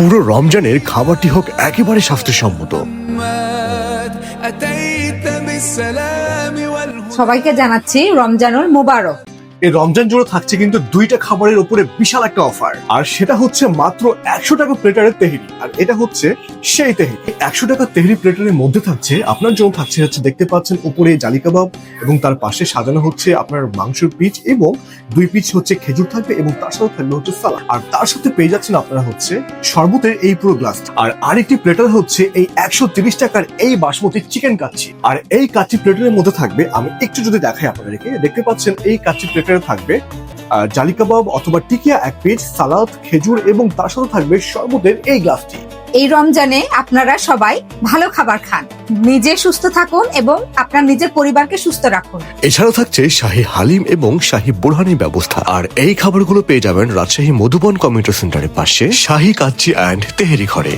পুরো রমজানের খাবারটি হোক একেবারে স্বাস্থ্যসম্মত। সবাইকে জানাচ্ছি রমজানুল মুবারক। এই রমজান জুড়ে থাকছে কিন্তু দুইটা খাবারের উপরে বিশাল একটা অফার, আর সেটা হচ্ছে মাত্র 100 টাকা প্লেটারের তেহেরি। আর এটা হচ্ছে সেই তেহেরি। 100 টাকা তেহেরি প্লেটারের মধ্যে থাকছে আপনার জন্য থাকছে দেখতে পাচ্ছেন উপরে জালি কাবাব, এবং তার পাশে সাজানো হচ্ছে আপনার মাংসের পিচ, এবং 2 পিচ হচ্ছে খেজুর থাকবে, এবং তার সাথে থাকবে হচ্ছে সালাদ। আর তার সাথে পেয়ে যাচ্ছেন আপনারা হচ্ছে শরবতের এই পুরো গ্লাস। আর আরেকটি প্লেটার হচ্ছে এই 130 টাকার এই বাসমতি চিকেন কাচ্চি। আর এই কাচ্চি প্লেটারের মধ্যে থাকবে, আমি একটু যদি দেখাই আপনাদেরকে, দেখতে পাচ্ছেন এই কাচ্চি প্লেটারে থাকবে জালি কাবাব অথবা টিকিয়া 1 পিস, সালাদ, খেজুর, এবং তার সাথে থাকবে শরবতের এই গ্লাসটি। এই রমজানে আপনারা সবাই ভালো খাবার খান, নিজে সুস্থ থাকুন এবং আপনার নিজের পরিবারকে সুস্থ রাখুন। এছাড়াও থাকছে শাহী হালিম এবং শাহী বুরহানি ব্যবস্থা। আর এই খাবারগুলো পেয়ে যাবেন রাজশাহী মধুবন কমিউনিটি সেন্টারের পাশে শাহী কাচ্চি অ্যান্ড তেহেরি ঘরে।